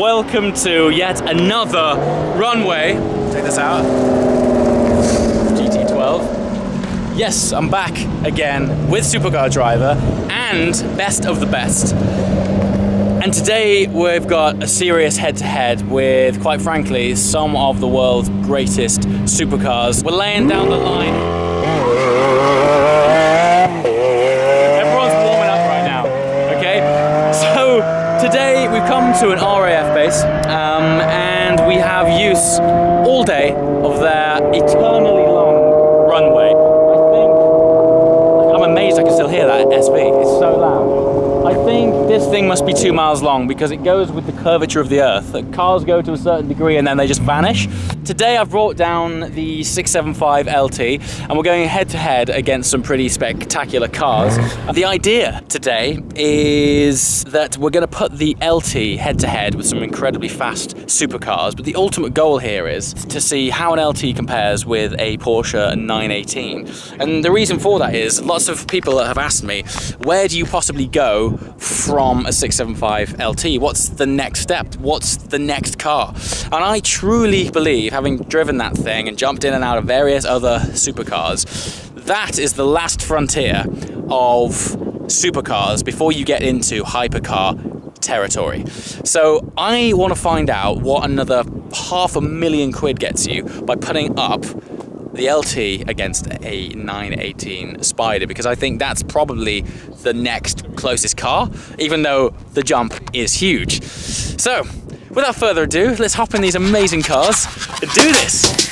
welcome to yet another runway. Take this out. GT12. Yes, I'm back again with Supercar Driver and best of the best. And today we've got a serious head-to-head with, quite frankly, some of the world's greatest supercars. We're laying down the line. Everyone's warming up right now, okay? So today we've come to an RAF base and we have use all day of their eternally long runway. I'm amazed I can still hear that SV, it's so loud. I think this thing must be 2 miles long because it goes with the curvature of the earth. The cars go to a certain degree and then they just vanish. Today I've brought down the 675 LT and we're going head to head against some pretty spectacular cars. The idea today is that we're going to put the LT head to head with some incredibly fast supercars, but the ultimate goal here is to see how an LT compares with a Porsche 918. And the reason for that is lots of people have asked me, where do you possibly go from a 675 LT? What's the next step? What's the next car? And I truly believe, having driven that thing and jumped in and out of various other supercars, that is the last frontier of supercars before you get into hypercar territory. So I want to find out what another £500,000 gets you by putting up the LT against a 918 SPYDER, because I think that's probably the next closest car, even though the jump is huge. So, without further ado, let's hop in these amazing cars and do this.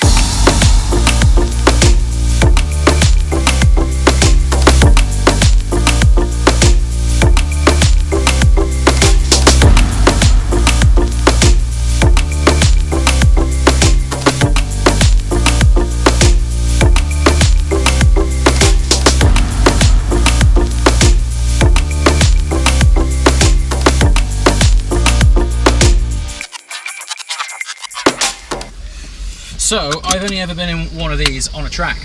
So, I've only ever been in one of these on a track.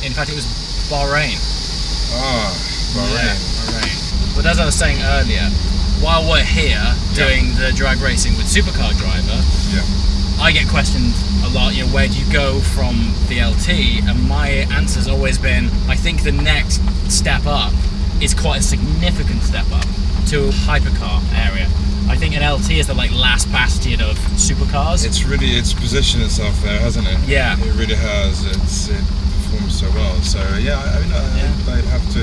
In fact, it was Bahrain. Ah, Bahrain. Yeah, Bahrain. But as I was saying earlier, while we're here doing the drag racing with Supercar Driver, I get questioned a lot, you know, where do you go from the LT? And my answer's always been, I think the next step up is quite a significant step up to a hypercar area. I think an LT is the last bastion of supercars. It's positioned itself there, hasn't it? Yeah. It really has. It performs so well. So yeah, I'd have to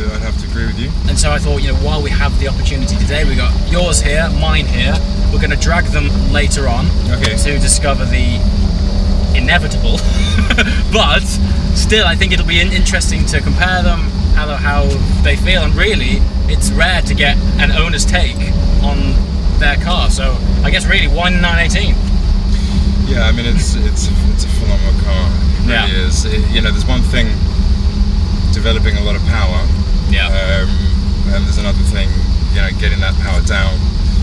agree with you. And so I thought, you know, while we have the opportunity today, we got yours here, mine here. We're going to drag them later on to discover the inevitable. But still, I think it'll be interesting to compare them, how they feel, and really, it's rare to get an owner's take on their car, so I guess really why 918? Yeah, I mean it's a phenomenal car. It really is. You know, there's one thing developing a lot of power. Yeah. And there's another thing, you know, getting that power down.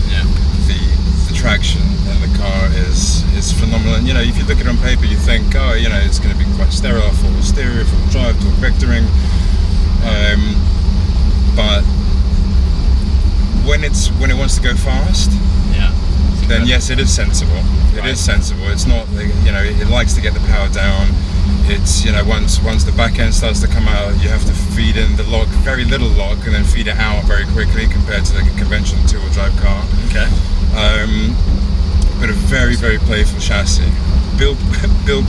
Yeah. The traction in the car is phenomenal. And you know, if you look at it on paper, you think, oh, you know, it's going to be quite sterile, full stereo, full drive, torque vectoring. But when it wants to go fast, then yes, it is sensible. It is sensible. It's not, you know, it likes to get the power down. It's, you know, once the back end starts to come out, you have to feed in the lock, very little lock, and then feed it out very quickly compared to the conventional two-wheel drive car. Okay. But a very, very playful chassis. Build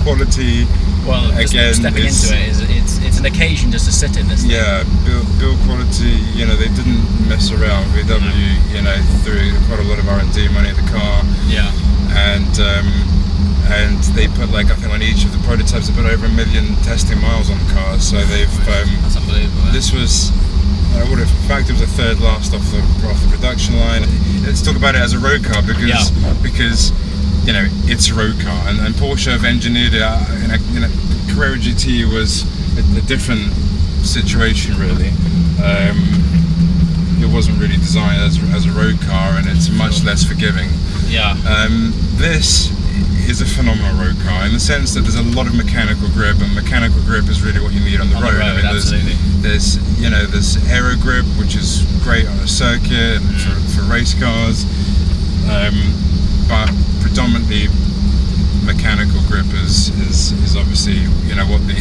quality. Well, again, stepping into it's an occasion just to sit in this thing. Yeah, build quality. You know, they didn't mess around. VW, you know, threw quite a lot of R&D money at the car. Yeah. And they put, like, I think on each of the prototypes, they put over 1 million testing miles on the car. So they've. That's unbelievable. This was. In fact, it was a third last off the production line. Let's talk about it as a road car because you know, it's a road car, and Porsche have engineered it. You know, Carrera GT was a different situation, really. It wasn't really designed as a road car, and it's much less forgiving. Yeah. This is a phenomenal road car in the sense that there's a lot of mechanical grip, and mechanical grip is really what you need on the road. I mean, there's you know, there's aero grip, which is great on a circuit and for race cars. but predominantly mechanical grip is obviously, you know, what the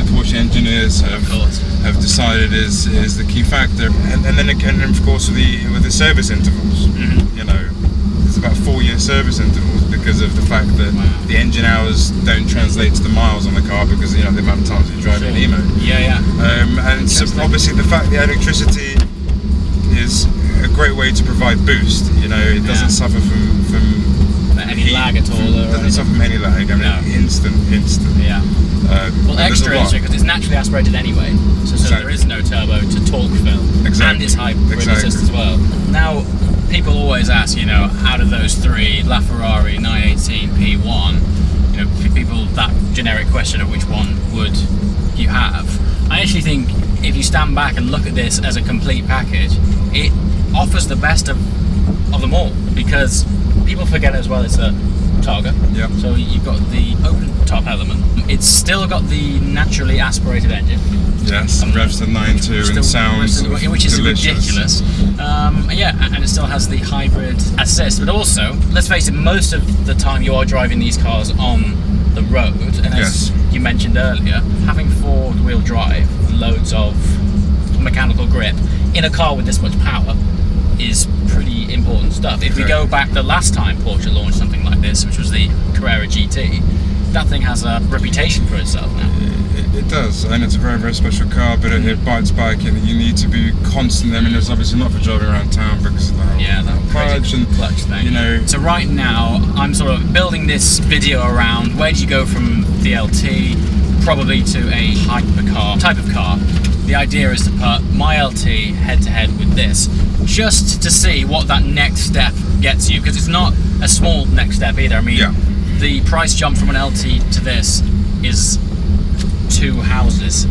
Porsche engineers have decided is the key factor, and then again, of course, with the service intervals. You know, there's about 4-year service intervals because of the fact that the engine hours don't translate to the miles on the car, because, you know, the amount of times you drive in Emo. And so obviously the fact the electricity is a great way to provide boost. You know, it doesn't suffer from any lag at all. It doesn't suffer from any lag. I mean, instant. Well, extra because it's naturally aspirated anyway, so there is no turbo to torque fill, and it's hybrid assist as well. Now, people always ask, you know, out of those three, LaFerrari, 918, P1, you know, people, that generic question of which one would you have. I actually think if you stand back and look at this as a complete package, it offers the best of them all, because people forget as well it's a Targa. So you've got the open top element. It's still got the naturally aspirated engine. Yes, revs to 9.2 and sounds which is delicious. Ridiculous. And it still has the hybrid assist. But also, let's face it, most of the time you are driving these cars on the road, and as you mentioned earlier, having four-wheel drive, loads of mechanical grip in a car with this much power is pretty important stuff. If we go back the last time Porsche launched something like this, which was the Carrera GT, that thing has a reputation for itself now. It does, and it's a very, very special car, but it bites back, and you need to be constant. I mean, it's obviously not for driving around town because of that clutch thing. You know. So right now, I'm sort of building this video around where do you go from the LT, probably to a hypercar type of car. The idea is to put my LT head-to-head with this, just to see what that next step gets you, because it's not a small next step either. I mean, the price jump from an LT to this is 2 houses.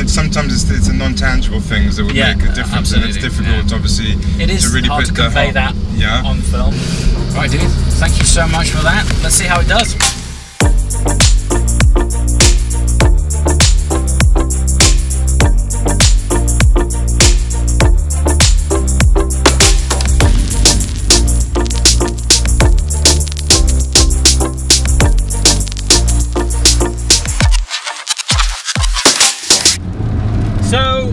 Sometimes it's the non-tangible things that would make a difference, and it's difficult, obviously, it is to really hard put to convey that on film. Right, dude, thank you so much for that. Let's see how it does. So,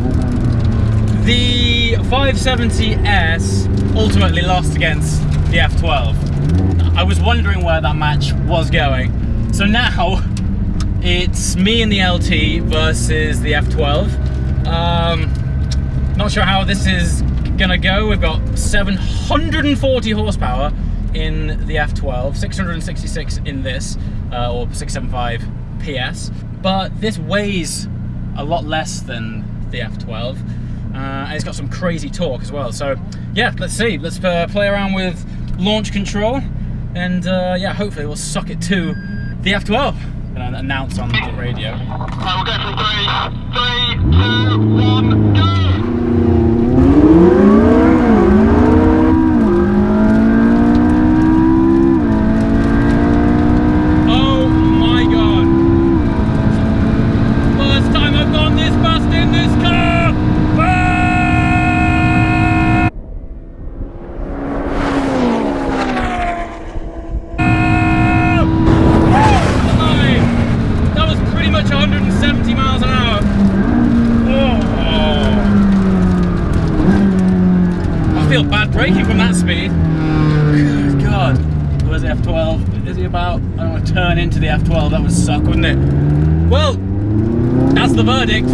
the 570S ultimately lost against the F12. I was wondering where that match was going. So now, it's me and the LT versus the F12. Not sure how this is gonna go. We've got 740 horsepower in the F12, 666 in this, or 675 PS. But this weighs a lot less than the F12, and it's got some crazy torque as well. So yeah, let's see. Let's play around with launch control, and hopefully we'll suck it to the F12. I'm gonna announce on the radio. We'll go for 3, 2, 1, go! Braking from that speed. Good God. Where's the F12? Is he about? I don't want to turn into the F12. That would suck, wouldn't it? Well, that's the verdict.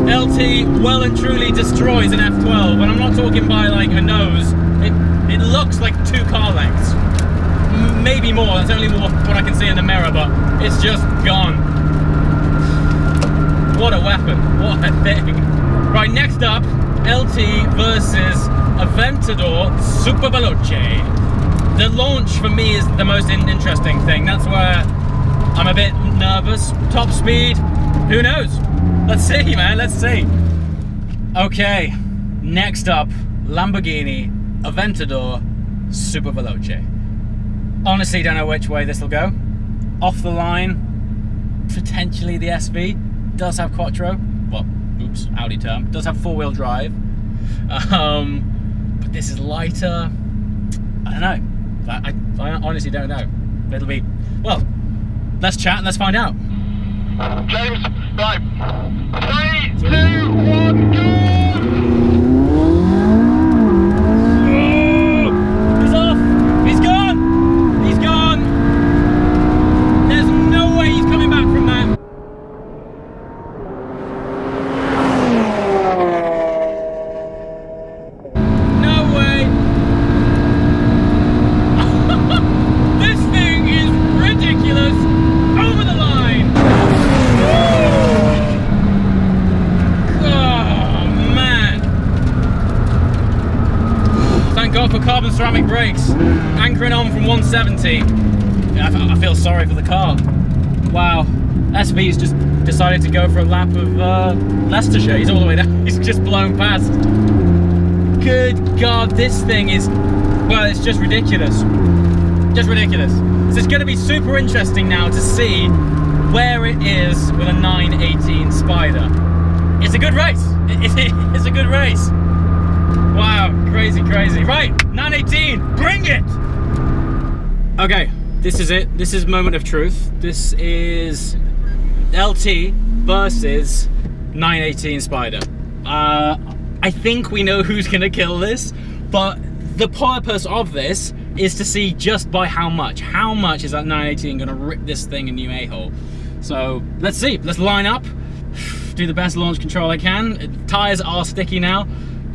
LT well and truly destroys an F12. And I'm not talking by like a nose. It looks like 2 car lengths. Maybe more. That's only what I can see in the mirror, but it's just gone. What a weapon. What a thing. Right, next up, LT versus Aventador Super Veloce. The launch for me is the most interesting thing. That's where I'm a bit nervous. Top speed, who knows? Let's see, man, let's see. Okay, next up, Lamborghini Aventador Super Veloce. Honestly, don't know which way this will go. Off the line, potentially the SV. Does have Quattro. Well, oops, Audi term. Does have 4-wheel drive. this is lighter. I don't know. I honestly don't know. It'll be, well, let's chat and let's find out. James, right. 3, 2, 1, go! He's off! He's gone! He's gone! There's no way he's coming back from that. No way! This thing is ridiculous! Over the line! Oh man! Thank God for carbon ceramic brakes. Anchoring on from 170. I feel sorry for the car. Wow. SV's just decided to go for a lap of Leicestershire. He's all the way down. He's just blown past. Good God, this thing is, well, it's just ridiculous. Just ridiculous. So it's going to be super interesting now to see where it is with a 918 Spider. It's a good race. It's a good race. Wow, crazy, crazy. Right, 918, bring it! Okay, this is it. This is moment of truth. This is LT versus 918 Spider. I think we know who's gonna kill this, but the purpose of this is to see just by how much. How much is that 918 gonna rip this thing a new a-hole? So let's see. Let's line up, do the best launch control I can. Tires are sticky now.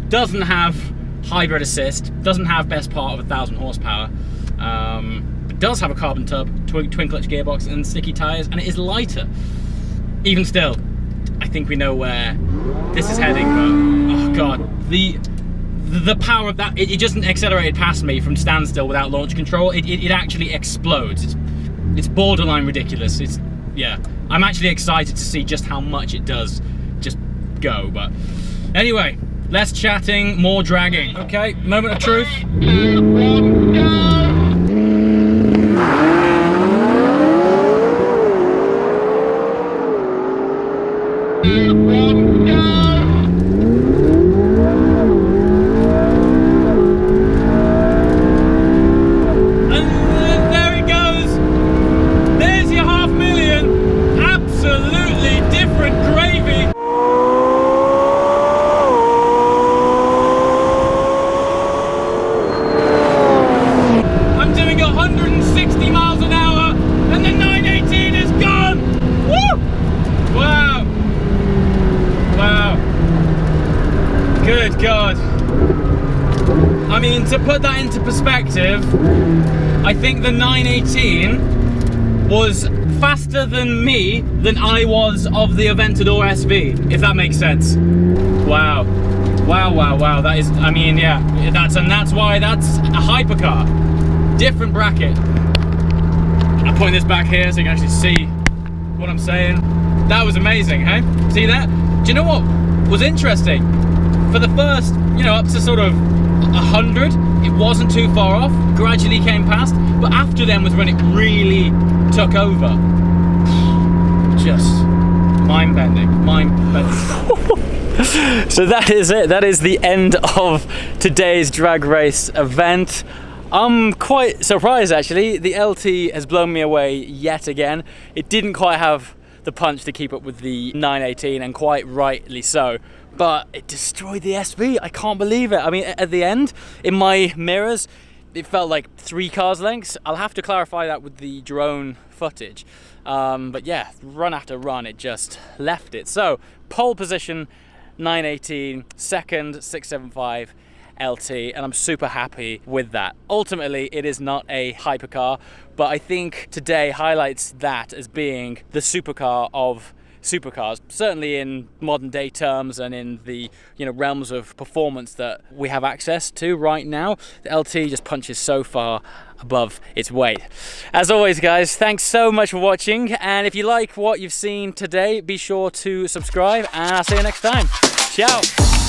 Doesn't have hybrid assist. Doesn't have best part of 1,000 horsepower. But does have a carbon tub, twin clutch gearbox, and sticky tires, and it is lighter. Even still, I think we know where this is heading. But oh god, the power of that, it just accelerated past me from standstill without launch control. It actually explodes. It's borderline ridiculous. Yeah, I'm actually excited to see just how much it does just go. But anyway, less chatting, more dragging. Okay, moment of truth. 3, 2, 1, go! Good God. I mean, to put that into perspective, I think the 918 was faster than I was of the Aventador SV, if that makes sense. Wow. Wow, wow, wow. That is, I mean, yeah, that's why that's a hypercar. Different bracket. I'll point this back here so you can actually see what I'm saying. That was amazing, hey? See that? Do you know what was interesting? For the first, up to sort of 100, it wasn't too far off, gradually came past, but after then was when it really took over. Just mind-bending stuff. So that is it. That is the end of today's drag race event. I'm quite surprised actually. The LT has blown me away yet again. It didn't quite have the punch to keep up with the 918, and quite rightly so. But it destroyed the SV. I can't believe it. I mean, at the end, in my mirrors, it felt like 3 cars lengths. I'll have to clarify that with the drone footage. But yeah, run after run, it just left it. So, pole position, 918, second, 675 LT, and I'm super happy with that. Ultimately, it is not a hypercar, but I think today highlights that as being the supercar of supercars, certainly in modern day terms and in the realms of performance that we have access to right now. The LT just punches so far above its weight. As always guys, thanks so much for watching, and if you like what you've seen today, be sure to subscribe, and I'll see you next time. Ciao.